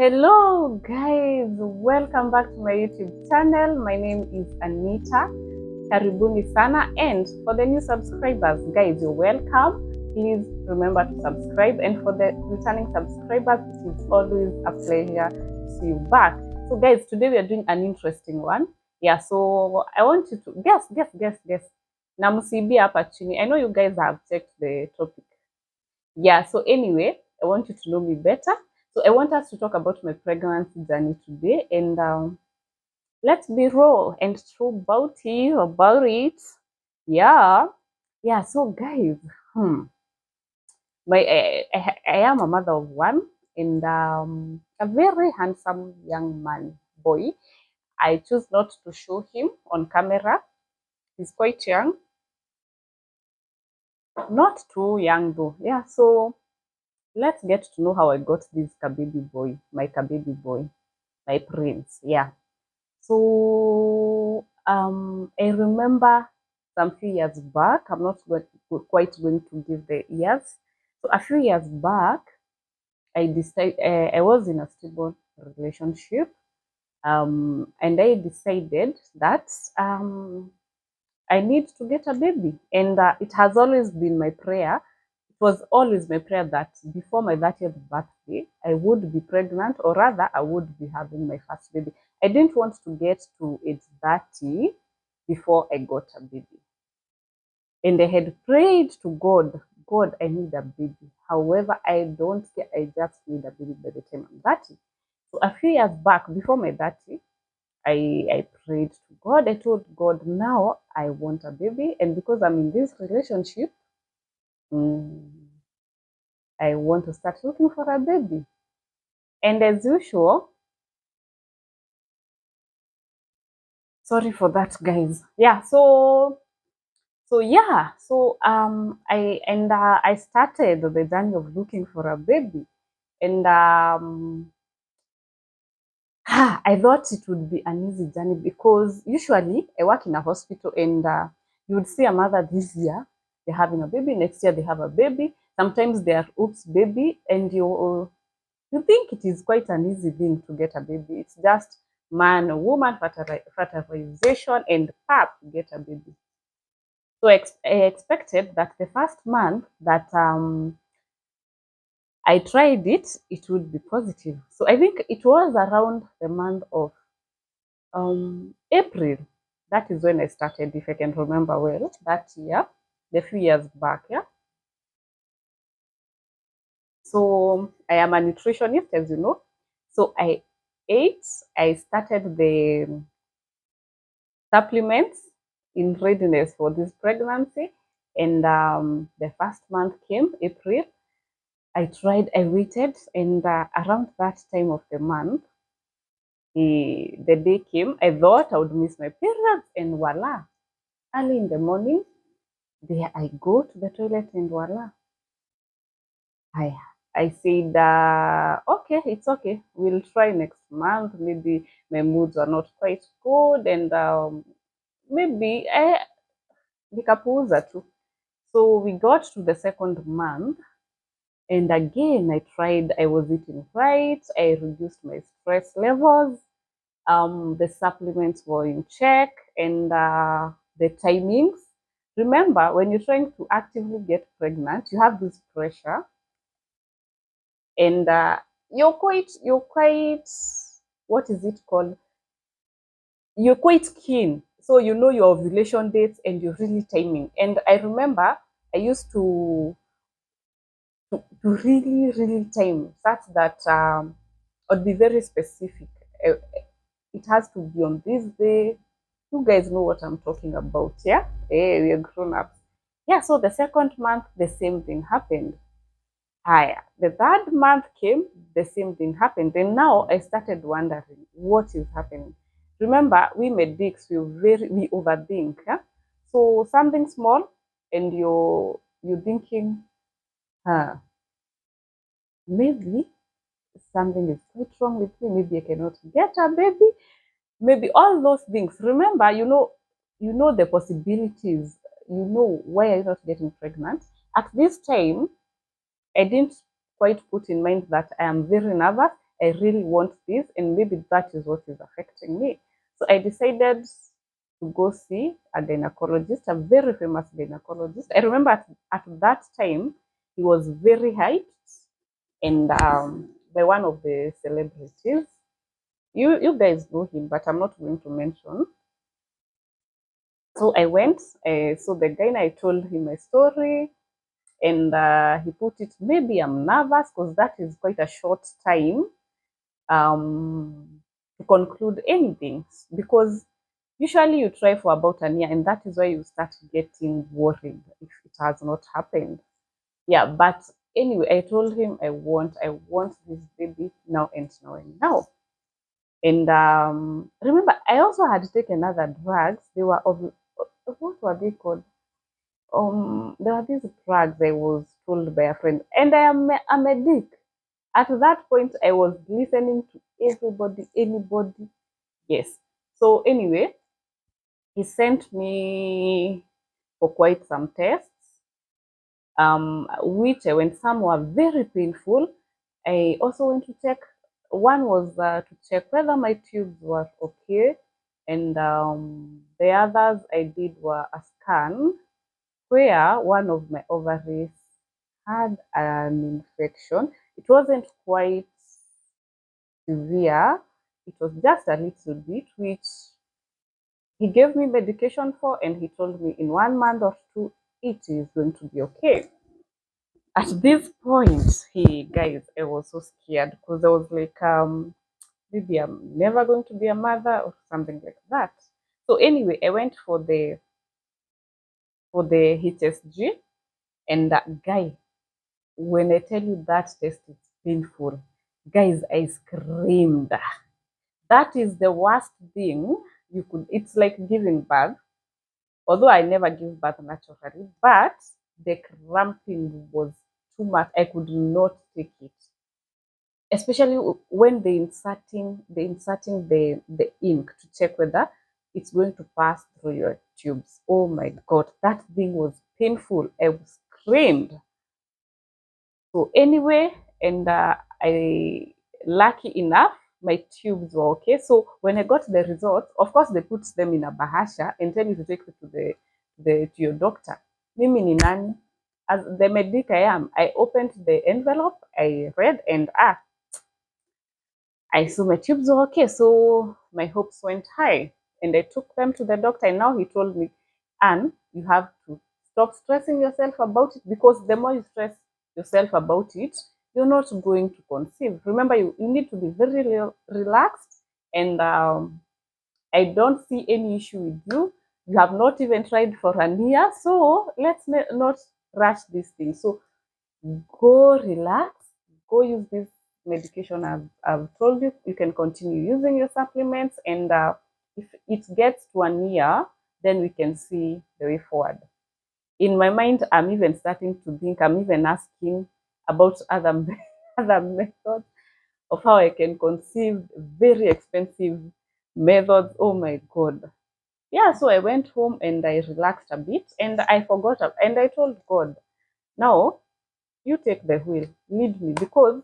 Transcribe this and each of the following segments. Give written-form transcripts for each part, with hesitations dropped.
Hello guys, welcome back to my YouTube channel. My name is Anita. Karibuni sana, and for the new subscribers, guys, you're welcome. Please remember to subscribe, and for the returning subscribers, it is always a pleasure to see you back. So guys, today we are doing an interesting one. Yeah, so I want you to guess. Na msibie hapa chini. I know you guys have checked the topic. Yeah, so anyway, I want you to know me better. So I want us to talk about my pregnancy journey today, and let's be raw and true about it. Yeah, yeah. So guys, I am a mother of one, and a very handsome young man boy. I choose not to show him on camera. He's quite young, not too young though. Yeah, so let's get to know how I got this kababy boy, my kababy boy, my prince. Yeah. So I remember some few years back. I'm not quite going to give the years. So a few years back, I decided I was in a stable relationship, and I decided that I need to get a baby, and it has always been my prayer. It was always my prayer that before my 30th birthday, I would be pregnant, or rather, I would be having my first baby. I didn't want to get to age 30 before I got a baby. And I had prayed to God, God, I need a baby. However, I don't care. I just need a baby by the time I'm 30. So a few years back, before my 30, I prayed to God. I told God, now I want a baby. And because I'm in this relationship, I want to start looking for a baby. And as usual, sorry for that, guys. Yeah, I started the journey of looking for a baby. And I thought it would be an easy journey because usually I work in a hospital, and you would see a mother this year, they're having a baby, next year they have a baby. Sometimes they are oops baby, and you think it is quite an easy thing to get a baby. It's just man or woman, fertilization, and pap, get a baby. So I expected that the first month that I tried it, it would be positive. So I think it was around the month of April. That is when I started, if I can remember well, that year, the few years back. Yeah. So I am a nutritionist, as you know. So I started the supplements in readiness for this pregnancy. And the first month came, April. I waited, and around that time of the month, the day came. I thought I would miss my periods, and voila, early in the morning, there I go to the toilet, and voila, I I said, okay, it's okay. We'll try next month. Maybe my moods are not quite good, and maybe nikapuuza tu. So we got to the second month, and again I tried. I was eating right. I reduced my stress levels. The supplements were in check, and the timings. Remember, when you're trying to actively get pregnant, you have this pressure, and you're quite, what is it called? You're quite keen, so you know your ovulation dates, and you're really timing. And I remember I used to really time such that I'd be very specific. Uh, It has to be on this day. You guys know what I'm talking about, yeah? Hey, we're grown ups. Yeah, so the second month, the same thing happened. Higher. The third month came, the same thing happened. And now I started wondering what is happening. Remember, we medics, we overthink. Yeah? So something small, and you're thinking, huh, maybe something is quite wrong with me. Maybe I cannot get a baby. Maybe all those things. Remember, you know the possibilities. You know why are you not getting pregnant. At this time, I didn't quite put in mind that I am very nervous. I really want this, and maybe that is what is affecting me. So I decided to go see a gynecologist, a very famous gynecologist. I remember at that time he was very hyped and by one of the celebrities. You guys know him, but I'm not going to mention. So I went. So the guy, I told him my story, and he put it. Maybe I'm nervous because that is quite a short time to conclude anything. Because usually you try for about a year, and that is why you start getting worried if it has not happened. Yeah, but anyway, I told him I want this baby now and now and now. And remember, I also had taken other drugs. They were of what were they called? There were these drugs I was told by a friend, and I'm a dick. At that point, I was listening to everybody, anybody. Yes. So anyway, he sent me for quite some tests, which I went. Some were very painful. I also went to check. One was to check whether my tubes were okay, and the others I did were a scan where one of my ovaries had an infection. It wasn't quite severe, it was just a little bit, which he gave me medication for, and he told me in 1 month or two, it is going to be okay. At this point, guys, I was so scared because I was like, maybe I'm never going to be a mother or something like that. So anyway, I went for the HSG, and that guy, when I tell you that test is painful, guys, I screamed. That is the worst thing you could. It's like giving birth. Although I never give birth naturally, but the cramping was too much. I could not take it, especially when they inserting the ink to check whether it's going to pass through your tubes. Oh my god, that thing was painful. I screamed. So anyway, and I lucky enough, my tubes were okay. So when I got the results, of course they put them in a bahasha and tell you to take it to to your doctor. Mimi ni nani? As the medic I am, I opened the envelope, I read, and I saw my tubes were okay. So my hopes went high, and I took them to the doctor. And now he told me, Anne, you have to stop stressing yourself about it, because the more you stress yourself about it, you're not going to conceive. Remember, you need to be very relaxed, and I don't see any issue with you. You have not even tried for a year, so let's not rush this thing. So go relax, go use this medication I've told you. You can continue using your supplements, and if it gets to a year, then we can see the way forward. In my mind, I'm even starting to think, I'm even asking about other other methods of how I can conceive, very expensive methods. Oh my god. Yeah, so I went home and I relaxed a bit, and I forgot, and I told God, now you take the wheel, lead me, because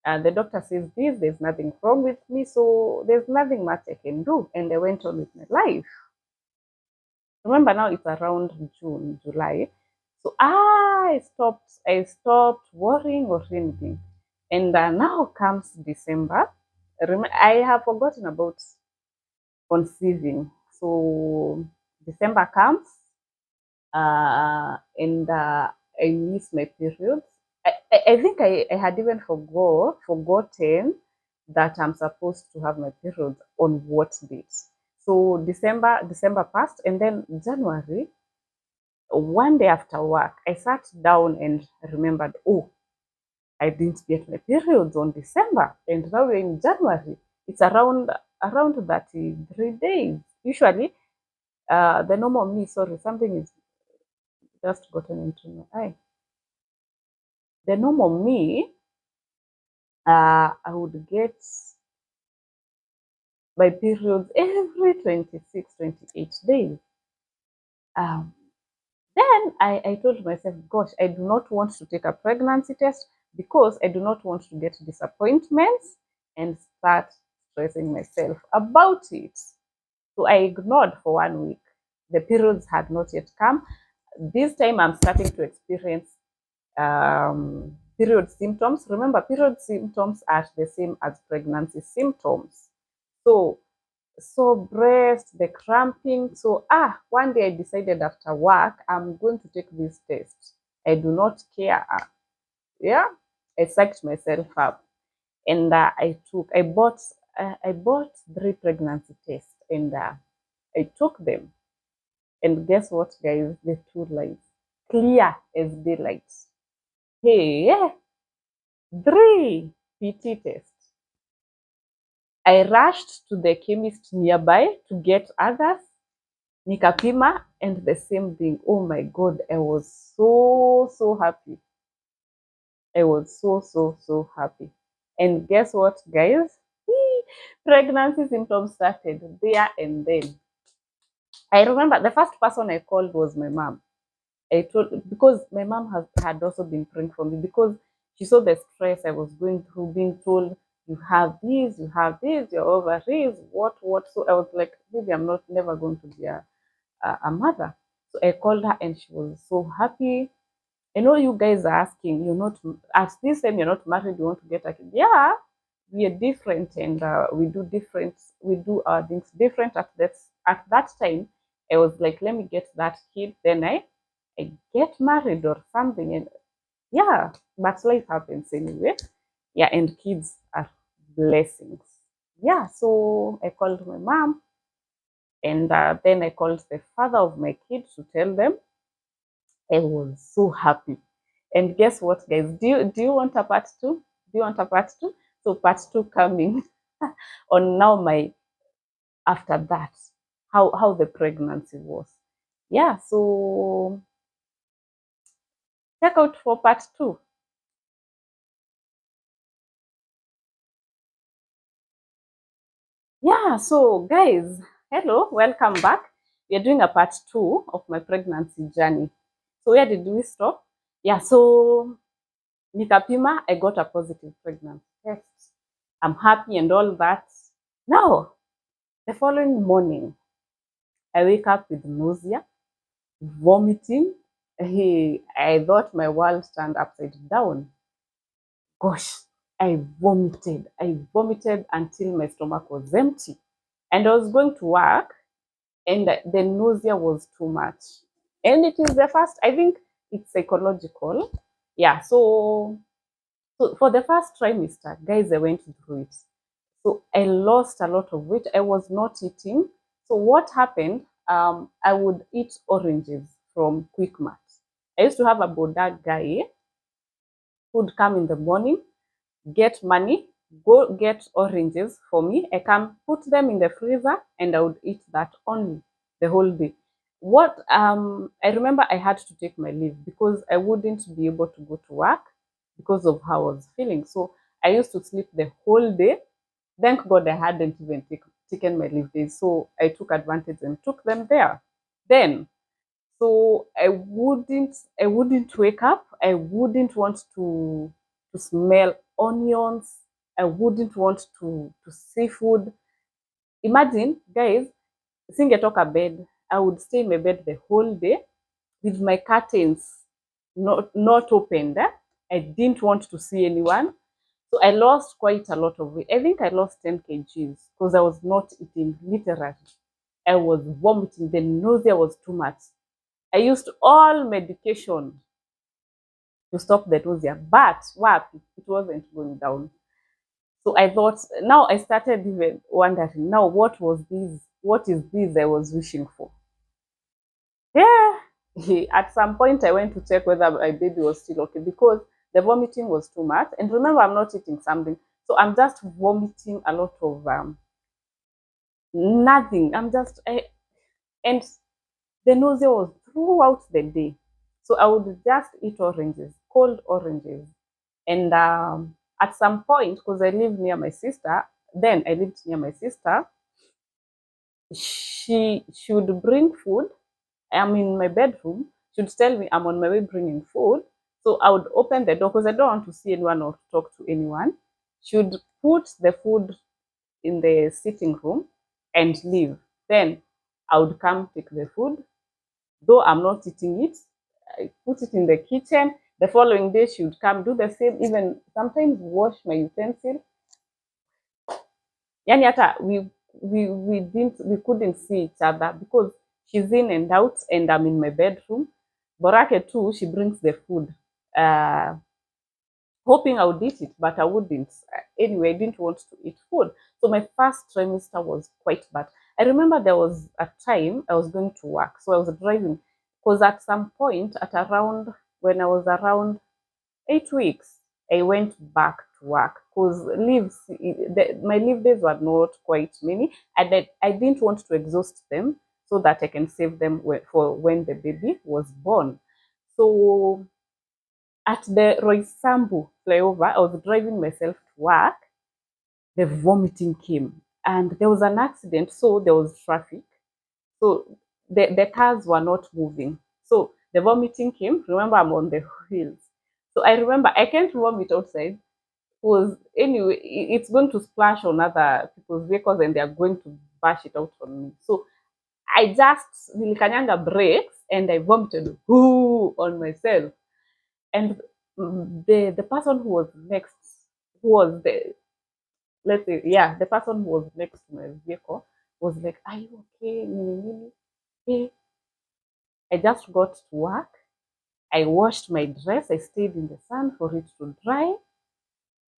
the doctor says this, there's nothing wrong with me, so there's nothing much I can do. And I went on with my life. Remember, now it's around June, July. So I stopped worrying or anything. And now comes December. I have forgotten about conceiving. So December comes, and I miss my periods. I think I had even forgotten that I'm supposed to have my periods on what date. So December passed, and then January, one day after work, I sat down and remembered, oh, I didn't get my periods on December, and now we're in January. It's around 33 days. Usually, the normal me, sorry, something is just gotten into my eye. The normal me, I would get my periods every 26, 28 days. Um, then I told myself, gosh, I do not want to take a pregnancy test because I do not want to get disappointments. and start stressing myself about it. So I ignored for 1 week. The periods had not yet come. This time I'm starting to experience period symptoms. Remember, period symptoms are the same as pregnancy symptoms. So, breast, the cramping. So, one day I decided after work, I'm going to take this test. I do not care. Yeah, I psyched myself up, and I bought 3 pregnancy tests, and I took them. And guess what, guys? The 2 lights clear as daylight. Hey, yeah, 3 PT tests. I rushed to the chemist nearby to get others. Nikapima, and the same thing. Oh my God, I was so happy. I was so happy. And guess what, guys? Pregnancy symptoms started there and then. I remember the first person I called was my mom. I told, because my mom had also been praying for me, because she saw the stress I was going through, being told you have this, your ovaries, what. So I was like, maybe I'm not never going to be a mother. So I called her and she was so happy. I know you guys are asking, you're not at this time you're not married, you want to get a kid. Yeah, we are different, and we do our things different at that time. I was like, let me get that kid, then I get married or something. And yeah, but life happens anyway. Yeah, and kids are blessings. Yeah, so I called my mom, and then I called the father of my kids to tell them. I was so happy. And guess what, guys? Do you want a part two? Do you want a part two? So part two coming on now my after that, how the pregnancy was. Yeah, so check out for part two. Yeah, so guys, hello, welcome back. We are doing a part two of my pregnancy journey. So where did we stop? Yeah, so Nikapima, I got a positive pregnancy test. I'm happy and all that. Now, the following morning, I wake up with nausea, vomiting. Hey, I thought my world turned upside down. Gosh, I vomited until my stomach was empty. And I was going to work, and the nausea was too much. And it is the first, I think it's psychological. Yeah, so for the first trimester, guys, I went through it. So I lost a lot of weight. I was not eating. So what happened? I would eat oranges from Quickmart. I used to have a Boda guy who would come in the morning, get money, go get oranges for me. I can put them in the freezer, and I would eat that only the whole day. What I remember, I had to take my leave because I wouldn't be able to go to work because of how I was feeling. So I used to sleep the whole day. Thank God I hadn't even taken my leave days. So I took advantage and took them there. Then, so I wouldn't wake up. I wouldn't want to smell onions. I wouldn't want to see food. Imagine, guys, singetoka bed. I would stay in my bed the whole day with my curtains not opened. I didn't want to see anyone. So I lost quite a lot of weight. I think I lost 10 kgs because I was not eating, literally. I was vomiting. The nausea was too much. I used all medication to stop the nausea, but what? It wasn't going down. So I thought, now I started even wondering, now what was this? What is this I was wishing for? Yeah. At some point, I went to check whether my baby was still okay because the vomiting was too much. And remember, I'm not eating something. So I'm just vomiting a lot of nothing. And the nausea was throughout the day. So I would just eat oranges, cold oranges. And at some point, because I lived near my sister, then I lived near my sister, she would bring food. I'm in my bedroom. She would tell me I'm on my way bringing food. So I would open the door because I don't want to see anyone or talk to anyone. She would put the food in the sitting room and leave. Then I would come take the food. Though I'm not eating it, I put it in the kitchen. The following day, she would come do the same, even sometimes wash my utensil. Yani hata we couldn't see each other because she's in and out and I'm in my bedroom. Borake too, she brings the food. Uh, Hoping I would eat it, but I wouldn't. Anyway, I didn't want to eat food. So my first trimester was quite bad. I remember there was a time I was going to work. So I was driving because at some point, when I was around 8 weeks, I went back to work because my leave days were not quite many. I didn't want to exhaust them so that I can save them for when the baby was born. So at the Roysambu flyover, I was driving myself to work. The vomiting came, and there was an accident, so there was traffic. So the cars were not moving. So the vomiting came. Remember, I'm on the wheels. So I remember I can't vomit outside because anyway, it's going to splash on other people's vehicles and they are going to bash it out on me. So I just nilikanyanga brakes and I vomited on myself. And the person who was next, who was the let's say, yeah, the person who was next to my vehicle was like, "Are you okay? Hey, I just got to work. I washed my dress. I stayed in the sun for it to dry,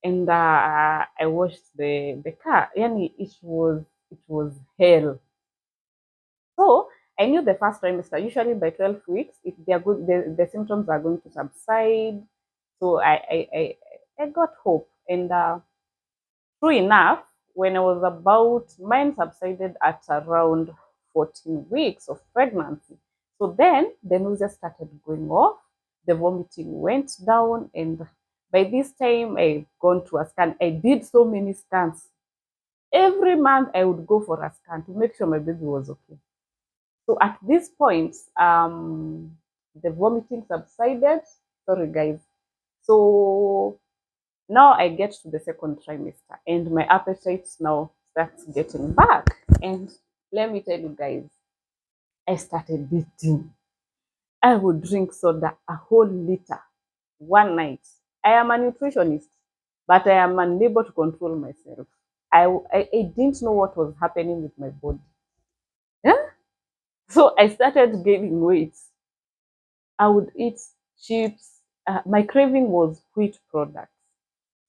and I washed the car. Yani it was hell. So I knew the first trimester. Usually by 12 weeks, if they are good, the symptoms are going to subside. So I got hope, and true enough, when I was about, mine subsided at around 14 weeks of pregnancy. So then the nausea started going off, the vomiting went down, and by this time I gone to a scan. I did so many scans. Every month I would go for a scan to make sure my baby was okay. So at this point, the vomiting subsided. Sorry, guys. So now I get to the second trimester and my appetite now starts getting back. And let me tell you guys, I started eating. I would drink soda a whole liter one night. I am a nutritionist, but I am unable to control myself. I didn't know what was happening with my body. Yeah? So I started gaining weight. I would eat chips. My craving was wheat products.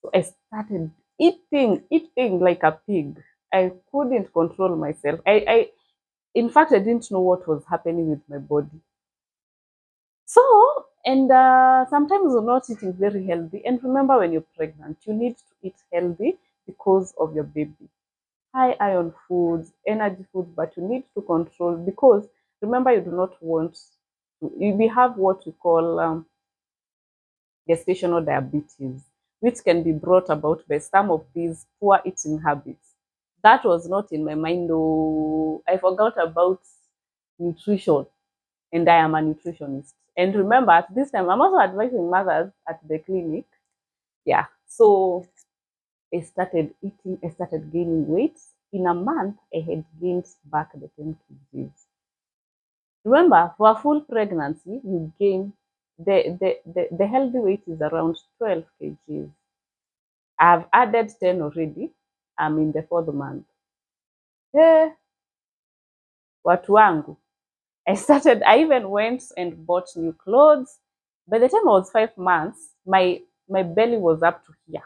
So I started eating like a pig. I couldn't control myself. In fact, I didn't know what was happening with my body. So, and sometimes we're not eating very healthy. And remember, when you're pregnant, you need to eat healthy because of your baby. High iron foods, energy foods, but you need to control because remember, you do not want to. We have what we call gestational diabetes, which can be brought about by some of these poor eating habits. That was not in my mind. Oh, I forgot about nutrition, and I am a nutritionist. And remember, at this time, I'm also advising mothers at the clinic. Yeah. So I started eating, I started gaining weight. In a month, I had gained back the 10 kgs. Remember, for a full pregnancy, you gain the healthy weight is around 12 kgs. I've added 10 already. I'm in the fourth month. Hey, watu wangu. I even went and bought new clothes. By the time I was 5 months, my belly was up to here.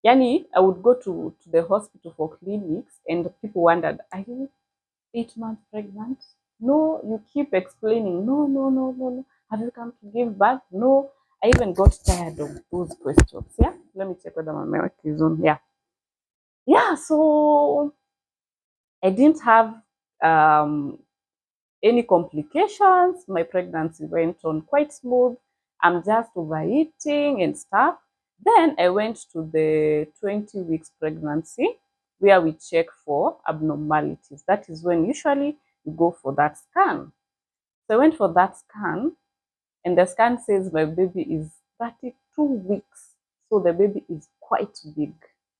Yani, I would go to the hospital for clinics and people wondered, are you 8 months pregnant? No, you keep explaining, no, no, no, no, no. Have you come to give birth? No. I even got tired of those questions. Yeah. Let me check whether my mic is on. Yeah. Yeah. So I didn't have um, any complications. My pregnancy went on quite smooth. I'm just overeating and stuff. Then I went to the 20 weeks pregnancy where we check for abnormalities. That is when usually you go for that scan. So I went for that scan, and the scan says my baby is 32 weeks. So the baby is quite big,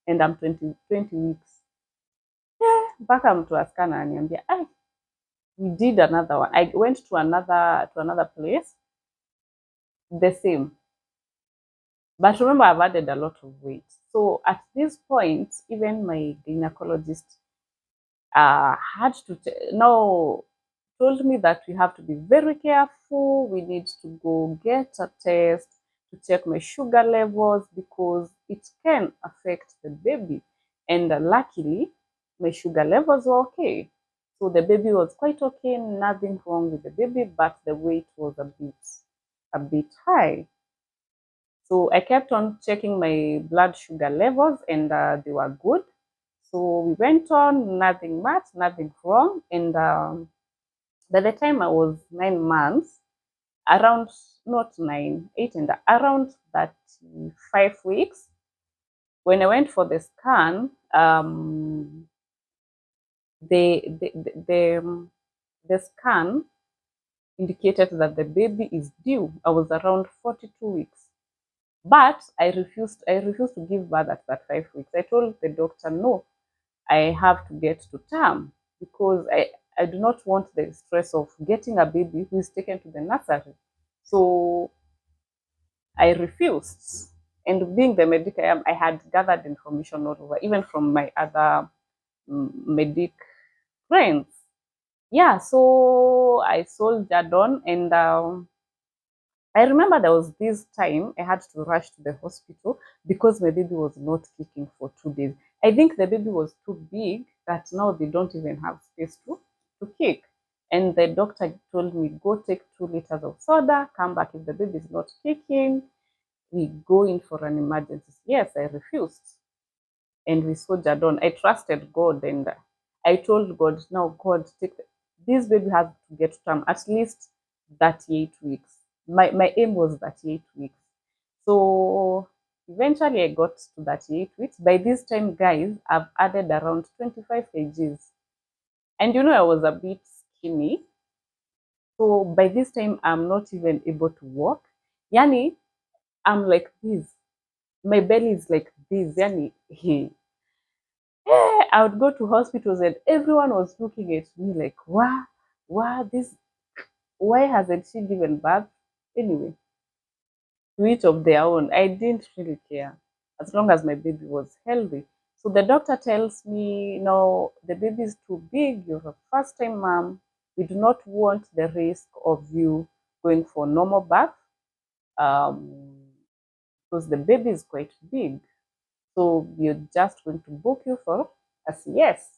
and I'm 20 weeks. Mpaka mtu askana ananiambia, we did another one. I went to another place, the same. But remember, I've added a lot of weight. So at this point, even my gynecologist had to now told me that we have to be very careful. We need to go get a test to check my sugar levels because it can affect the baby. And luckily, my sugar levels were okay. So the baby was quite okay, nothing wrong with the baby, but the weight was a bit high. So I kept on checking my blood sugar levels and they were good. So we went on, nothing much, nothing wrong. And by the time I was 9 months, around not 9, 8, and around that 5 weeks, when I went for the scan, the scan indicated that the baby is due. I was around 42 weeks. But I refused to give birth at that 5 weeks. I told the doctor, no, I have to get to term because I do not want the stress of getting a baby who is taken to the nursery. So I refused. And being the medic I am, I had gathered information all over, even from my other medic friends. Yeah, so I soldiered on, and I remember there was this time I had to rush to the hospital because my baby was not kicking for 2 days. I think the baby was too big that now they don't even have space to kick. And the doctor told me, go take 2 liters of soda, come back if the baby is not kicking. We go in for an emergency. Yes, I refused. And we soldiered on. I trusted God and I told God, now God, this baby has to get to term at least 38 weeks. My aim was 38 weeks. So eventually I got to 38 weeks. By this time, guys, I've added around 25 kgs. And I was a bit skinny. So by this time, I'm not even able to walk. Yani, I'm like this. My belly is like this. Yani, I would go to hospitals and everyone was looking at me like, wow, why hasn't she given birth? Anyway, to each of their own. I didn't really care as long as my baby was healthy. So the doctor tells me, no, the baby is too big. You're a first time mom. We do not want the risk of you going for normal birth because the baby is quite big. So we're just going to book you for a CS.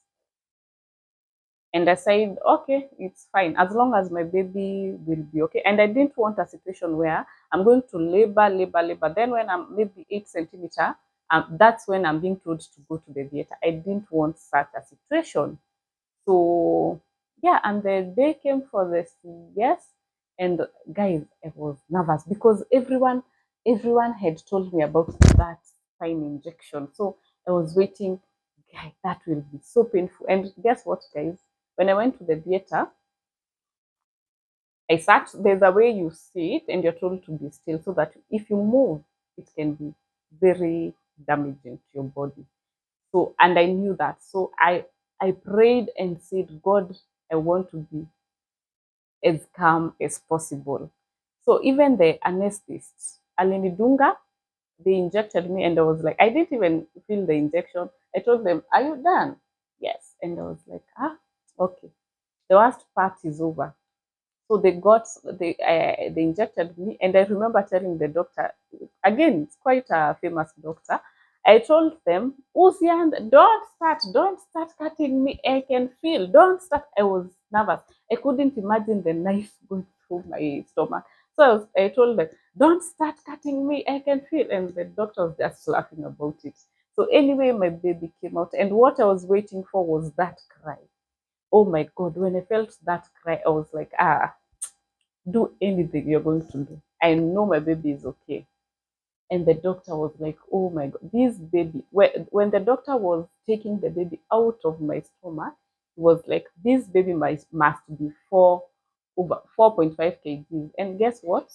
And I said, okay, it's fine, as long as my baby will be okay. And I didn't want a situation where I'm going to labor. Then when I'm maybe 8 centimeter, that's when I'm being told to go to the theater. I didn't want such a situation. So yeah, and the day came for the yes. And guys, I was nervous because everyone had told me about that fine injection. So I was waiting, guys, that will be so painful. And guess what, guys? When I went to the theater, I sat, there's a way you sit and you're told to be still so that if you move, it can be very damaging to your body. So, and I knew that. So I prayed and said, God, I want to be as calm as possible. So even the anesthetist, Alinidunga, they injected me and I was like, I didn't even feel the injection. I told them, are you done? Yes. And I was like, okay. The worst part is over. So they injected me, and I remember telling the doctor, again, it's quite a famous doctor. I told them, Usian, don't start cutting me. I can feel. Don't start. I was nervous. I couldn't imagine the knife going through my stomach. So I told them, don't start cutting me. I can feel. And the doctor was just laughing about it. So anyway, my baby came out, and what I was waiting for was that cry. Oh my God, when I felt that cry, I was like, do anything you're going to do. I know my baby is okay. And the doctor was like, oh my God, this baby. When the doctor was taking the baby out of my stomach, he was like, this baby must be over 4.5 kgs. And guess what?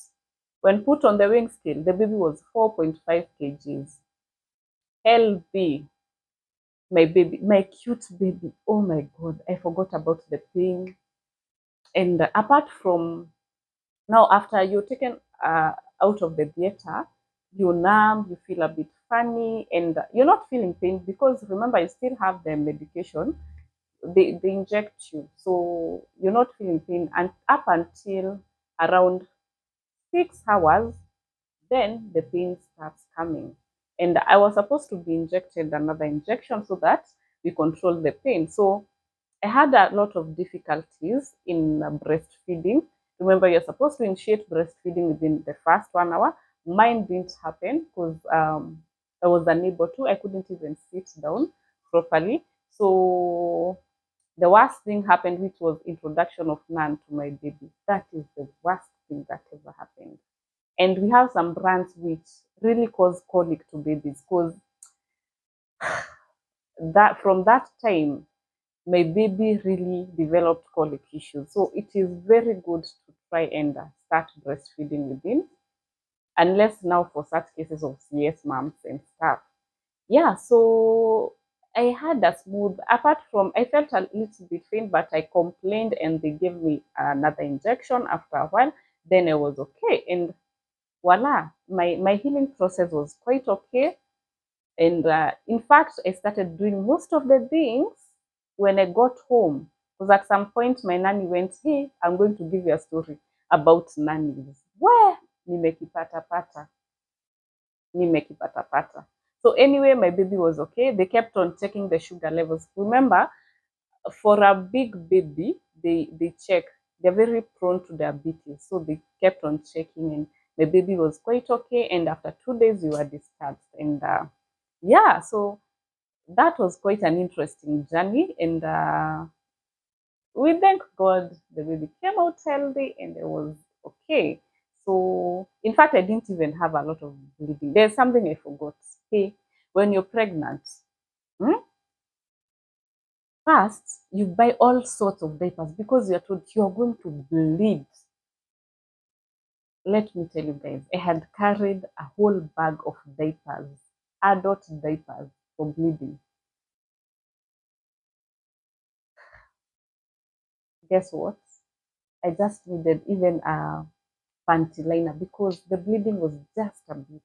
When put on the weighing scale, the baby was 4.5 kgs. healthy. My baby, my cute baby. Oh my God, I forgot about the pain. And apart from now, after you're taken out of the theater, you're numb, you feel a bit funny, and you're not feeling pain because remember, you still have the medication. They inject you. So you're not feeling pain. And up until around 6 hours, then the pain starts coming. And I was supposed to be injected another injection so that we control the pain. So I had a lot of difficulties in breastfeeding. Remember, you're supposed to initiate breastfeeding within the first 1 hour. Mine didn't happen because I was unable to. I couldn't even sit down properly. So the worst thing happened, which was introduction of none to my baby. That is the worst thing that ever happened. And we have some brands which really cause colic to babies because that from that time my baby really developed colic issues. So it is very good to try and start breastfeeding within, unless now for such cases of CS moms and stuff. Yeah, so I had a smooth, apart from, I felt a little bit faint, but I complained and they gave me another injection after a while. Then I was okay. And voila, my healing process was quite okay. And in fact, I started doing most of the things when I got home. Because at some point, my nanny went, "Hey, I'm going to give you a story about nannies." Where? Nimekipata pata. Nimekipata pata. So anyway, my baby was okay. They kept on checking the sugar levels. Remember, for a big baby, they check. They're very prone to diabetes. So they kept on checking and the baby was quite okay. And after 2 days, we were discharged. And yeah, so that was quite an interesting journey. And we thank God the baby came out healthy and it was okay. So, in fact, I didn't even have a lot of bleeding. There's something I forgot. Hey, when you're pregnant, hmm, first you buy all sorts of diapers because you're told you're going to bleed. Let me tell you guys, I had carried a whole bag of diapers, adult diapers for bleeding. Guess what? I just needed even a panty liner because the bleeding was just a bit.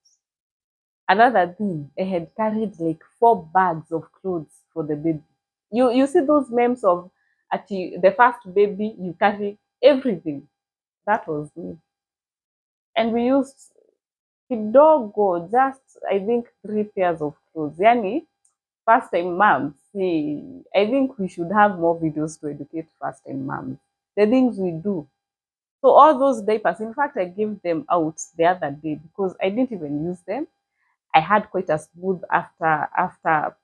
Another thing, I had carried like 4 bags of clothes for the baby. You see those memes of at the first baby, you carry everything. That was me. And we used kidogo, just I think 3 pairs of clothes. Yani, first time moms. Hey, I think we should have more videos to educate first time moms. The things we do. So all those diapers, in fact, I gave them out the other day because I didn't even use them. I had quite a smooth after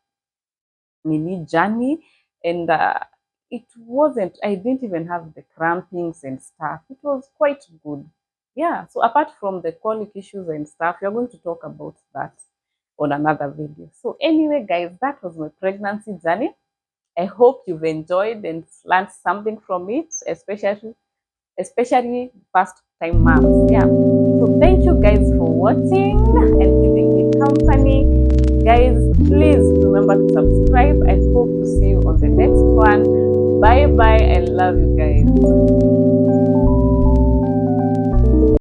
mini journey, and it wasn't. I didn't even have the crampings and stuff. It was quite good. Yeah. So apart from the colic issues and stuff, we're going to talk about that on another video. So anyway, guys, that was my pregnancy journey. I hope you've enjoyed and learned something from it, especially first time moms. Yeah. So thank you guys for watching and keeping me company. Guys, please remember to subscribe. I hope to see you on the next one. Bye bye. I love you guys.